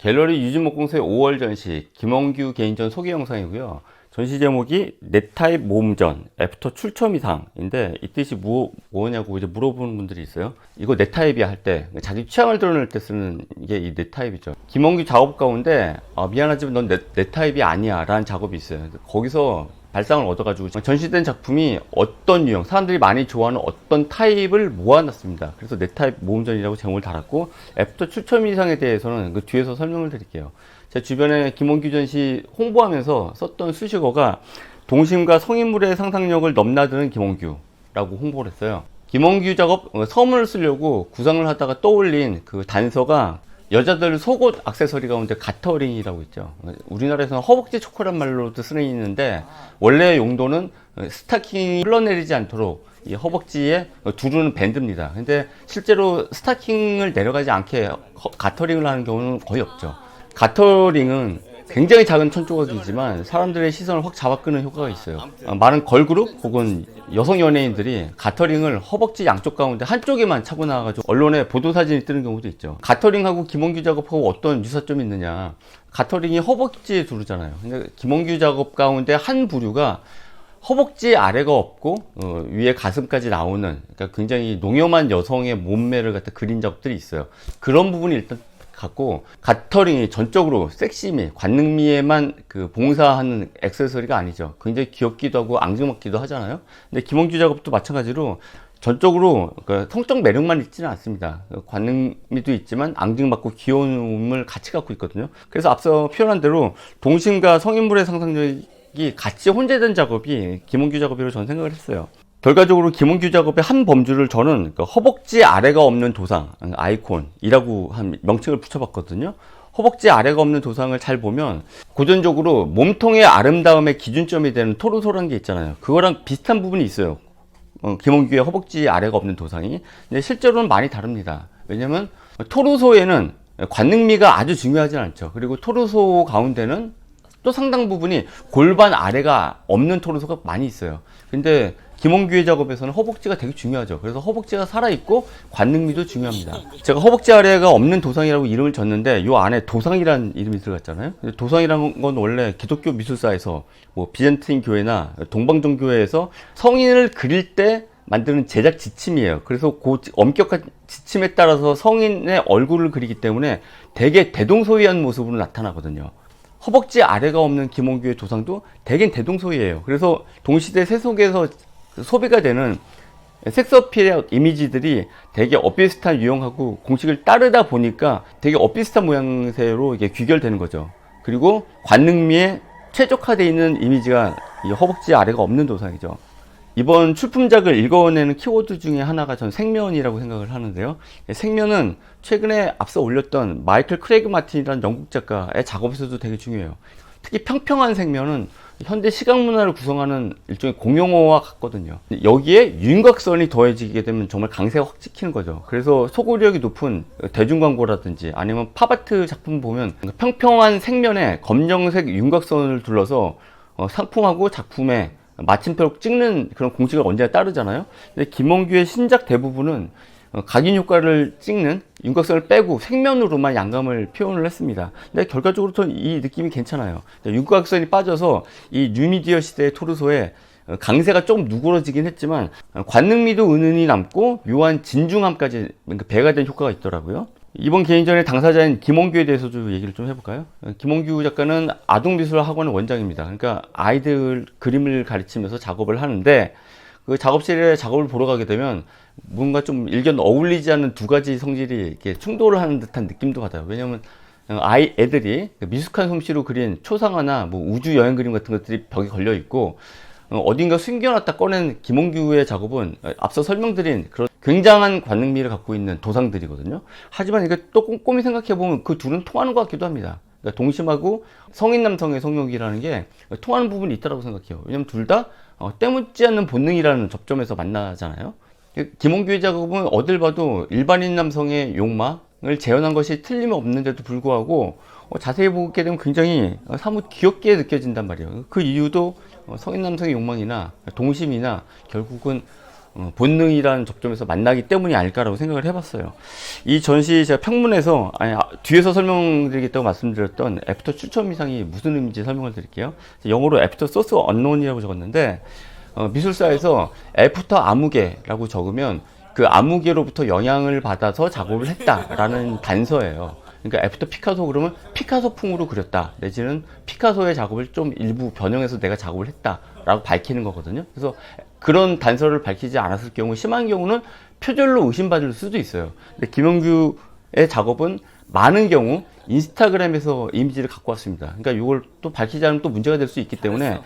갤러리 유진목공소의 5월 전시 김원규 개인전 소개 영상이고요. 전시 제목이 내 타입 모음전 애프터 출처 이상인데 이 뜻이 뭐냐고 이제 물어보는 분들이 있어요. 이거 내 타입이야 할 때 자기 취향을 드러낼 때 쓰는 게 이 내 타입이죠. 김원규 작업 가운데 미안하지만 넌 내 타입이 아니야 라는 작업이 있어요. 거기서 발상을 얻어가지고 전시된 작품이 어떤 유형, 사람들이 많이 좋아하는 어떤 타입을 모아놨습니다. 그래서 내 타입 모음전이라고 제목을 달았고, 애프터 출처 이상에 대해서는 그 뒤에서 설명을 드릴게요. 제 주변에 김원규 전시 홍보하면서 썼던 수식어가 동심과 성인물의 상상력을 넘나드는 김원규라고 홍보를 했어요. 김원규 작업 서문을 쓰려고 구상을 하다가 떠올린 그 단서가 여자들 속옷 액세서리 가운데 가터링이라고 있죠. 우리나라에서는 허벅지 초코란 말로도 쓰이는데 원래 용도는 스타킹이 흘러내리지 않도록 이 허벅지에 두르는 밴드입니다. 근데 실제로 스타킹을 내려가지 않게 가터링을 하는 경우는 거의 없죠. 가터링은 굉장히 작은 천조각이지만 사람들의 시선을 확 잡아끄는 효과가 있어요. 많은 걸그룹 혹은 여성 연예인들이 가터링을 허벅지 양쪽 가운데 한쪽에만 차고 나와가지고 언론에 보도사진이 뜨는 경우도 있죠. 가터링하고 김원규 작업하고 어떤 유사점이 있느냐. 가터링이 허벅지에 두르잖아요. 근데 김원규 작업 가운데 한 부류가 허벅지 아래가 없고 위에 가슴까지 나오는, 그러니까 굉장히 농염한 여성의 몸매를 갖다 그린 작업들이 있어요. 그런 부분이 일단 갖고, 가터링이 전적으로 섹시미, 관능미에만 그 봉사하는 액세서리가 아니죠. 굉장히 귀엽기도 하고 앙증맞기도 하잖아요. 근데 김원규 작업도 마찬가지로 전적으로 그 성적 매력만 있지는 않습니다. 관능미도 있지만 앙증맞고 귀여움을 같이 갖고 있거든요. 그래서 앞서 표현한 대로 동심과 성인물의 상상력이 같이 혼재된 작업이 김원규 작업이라고 저는 생각을 했어요. 결과적으로 김원규 작업의 한 범주를 저는 허벅지 아래가 없는 도상, 아이콘이라고 한 명칭을 붙여봤거든요. 허벅지 아래가 없는 도상을 잘 보면 고전적으로 몸통의 아름다움의 기준점이 되는 토르소라는 게 있잖아요. 그거랑 비슷한 부분이 있어요. 김원규의 허벅지 아래가 없는 도상이. 근데 실제로는 많이 다릅니다. 왜냐면 토르소에는 관능미가 아주 중요하지 않죠. 그리고 토르소 가운데는 또 상당 부분이 골반 아래가 없는 토르소가 많이 있어요. 근데 김원규의 작업에서는 허벅지가 되게 중요하죠. 그래서 허벅지가 살아있고 관능미도 중요합니다. 제가 허벅지 아래가 없는 도상이라고 이름을 줬는데 이 안에 도상이라는 이름이 들어갔잖아요. 도상이라는 건 원래 기독교 미술사에서 뭐 비전트인 교회나 동방정교회에서 성인을 그릴 때 만드는 제작 지침이에요. 그래서 그 엄격한 지침에 따라서 성인의 얼굴을 그리기 때문에 되게 대동소이한 모습으로 나타나거든요. 허벅지 아래가 없는 김원규의 도상도 대개 대동소이해요. 그래서 동시대 세속에서 소비가 되는 섹스어필의 이미지들이 되게 엇비슷한 유형하고 공식을 따르다 보니까 되게 엇비슷한 모양새로 이게 귀결되는 거죠. 그리고 관능미에 최적화되어 있는 이미지가 이 허벅지 아래가 없는 도상이죠. 이번 출품작을 읽어내는 키워드 중에 하나가 전 생면이라고 생각을 하는데요. 생면은 최근에 앞서 올렸던 마이클 크레이그 마틴이라는 영국 작가의 작업에서도 되게 중요해요. 특히 평평한 생면은 현대 시각문화를 구성하는 일종의 공용어와 같거든요. 여기에 윤곽선이 더해지게 되면 정말 강세가 확 찍히는 거죠. 그래서 소구력이 높은 대중광고라든지 아니면 팝아트 작품 보면 평평한 생면에 검정색 윤곽선을 둘러서 상품하고 작품에 마침표로 찍는 그런 공식을 언제나 따르잖아요. 근데 김원규의 신작 대부분은 각인 효과를 찍는 윤곽선을 빼고 생면으로만 양감을 표현을 했습니다. 근데 결과적으로 저는 이 느낌이 괜찮아요. 윤곽선이 빠져서 이 뉴미디어 시대의 토르소에 강세가 조금 누그러지긴 했지만 관능미도 은은히 남고 묘한 진중함까지 배가 된 효과가 있더라고요. 이번 개인전의 당사자인 김원규에 대해서도 얘기를 좀 해볼까요? 김원규 작가는 아동미술학원의 원장입니다. 그러니까 아이들 그림을 가르치면서 작업을 하는데 그 작업실에 작업을 보러 가게 되면 뭔가 좀 일견 어울리지 않는 두 가지 성질이 이렇게 충돌을 하는 듯한 느낌도 받아요. 왜냐면 애들이 미숙한 솜씨로 그린 초상화나 뭐 우주 여행 그림 같은 것들이 벽에 걸려 있고 어딘가 숨겨놨다 꺼낸 김원규의 작업은 앞서 설명드린 그런 굉장한 관능미를 갖고 있는 도상들이거든요. 하지만 이게 또 꼼꼼히 생각해보면 그 둘은 통하는 것 같기도 합니다. 그러니까 동심하고 성인 남성의 성욕이라는 게 통하는 부분이 있다고 생각해요. 왜냐면 둘 다 때묻지 않는 본능이라는 접점에서 만나잖아요. 김원규의 작업은 어딜 봐도 일반인 남성의 욕망을 재현한 것이 틀림없는데도 불구하고 자세히 보게 되면 굉장히 사뭇 귀엽게 느껴진단 말이에요. 그 이유도 성인 남성의 욕망이나 동심이나 결국은 본능이라는 접점에서 만나기 때문이 아닐까라고 생각을 해봤어요. 이 전시 제가 평문에서 뒤에서 설명드리겠다고 말씀드렸던 애프터 출처 이상이 무슨 의미인지 설명을 드릴게요. 영어로 애프터 소스 언노운이라고 적었는데 미술사에서 애프터 아무개라고 적으면 그 아무개로부터 영향을 받아서 작업을 했다라는 단서예요. 그러니까 애프터 피카소 그러면 피카소풍으로 그렸다 내지는 피카소의 작업을 좀 일부 변형해서 내가 작업을 했다라고 밝히는 거거든요. 그래서 그런 단서를 밝히지 않았을 경우 심한 경우는 표절로 의심받을 수도 있어요. 근데 김원규의 작업은 많은 경우 인스타그램에서 이미지를 갖고 왔습니다. 그러니까 이걸 또 밝히지 않으면 또 문제가 될 수 있기 때문에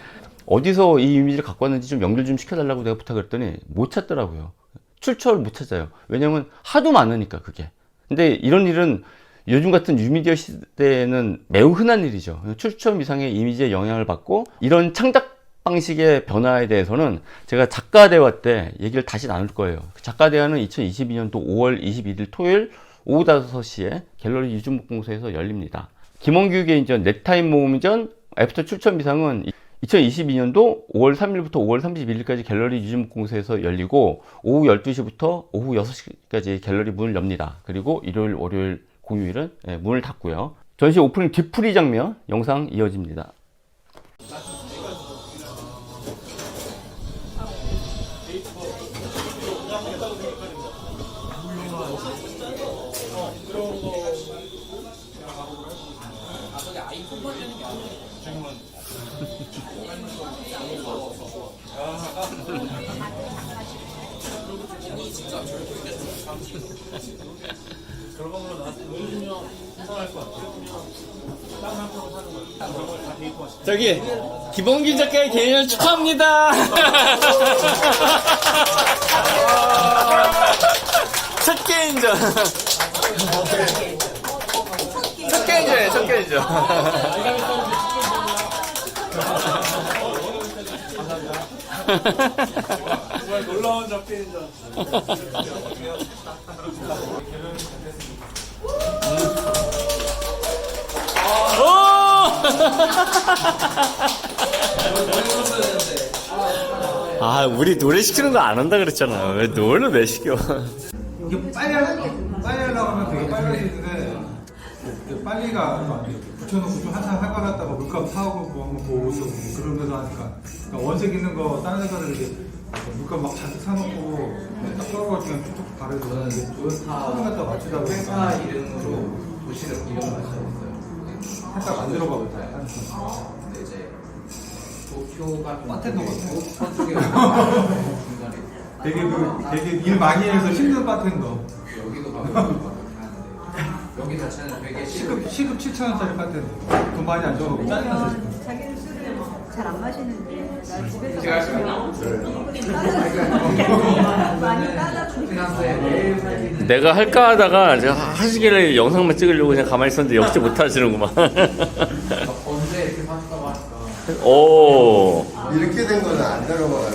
어디서 이 이미지를 갖고 왔는지 좀 연결 좀 시켜달라고 내가 부탁을 했더니 못 찾더라고요. 출처를 못 찾아요. 왜냐면 하도 많으니까 그게. 근데 이런 일은 요즘 같은 뉴미디어 시대에는 매우 흔한 일이죠. 출처 미상의 이미지에 영향을 받고 이런 창작 방식의 변화에 대해서는 제가 작가대화 때 얘기를 다시 나눌 거예요. 작가대화는 2022년도 5월 21일 토요일 오후 5시에 갤러리 유진목공소에서 열립니다. 김원규 개인전 넷타임 모음전 애프터 출처 미상은 2022년도 5월 3일부터 5월 31일까지 갤러리 유진목공소에서 열리고 오후 12시부터 오후 6시까지 갤러리 문을 엽니다. 그리고 일요일, 월요일, 공휴일은 문을 닫고요. 전시 오프닝 뒤풀이 장면 영상 이어집니다. 저기 김원균 작가의 개인을 축하합니다. 첫 개인전. 첫 개인전이에요. 첫 개인전. 정말 놀라운 첫 개인전. 아, 우리 노래 시키는 거 안 한다 그랬잖아. 왜 노래를 왜 시켜? 이게 빨리 하려고 하면 되게 빨리 할 수 있는데 빨리가 붙여놓고 좀 한참 해봐놨다가 물감 사오고 뭐 한번 보고 있어 그러면서 하니까 그러니까 원색 있는 거 다른 회사들 이렇게 물감 막 잔뜩 사놓고 딱 떨어가지고 그냥 툭툭 바르고 소리 갖다 맞추다 보니까 회사 이름으로 도시를 이름을 맞춰놨어요. 살짝 만들어봐 보자. 근데 이제 도쿄가 좀 바텐더 같아. 서쪽에 중간에 되게 일 많이 해서 힘든 바텐더. 여기도 가면 그렇게 하는데 여기 자체는 되게 시급 7,000원짜리 바텐더. 돈 많이 안 줘놓고 짜증나서 지금. 자기는 술을 잘 안 마시는데 나 집에서 제가 하시면 많이 따다 주고 finance에 매일 살리는 내가 할까 하다가 제가 하시길래 영상만 찍으려고 그냥 가만히 있었는데 역시 못 하시는구만. 언제 이렇게 할까 말까 오. 이렇게 된 거는 안 들어봐요.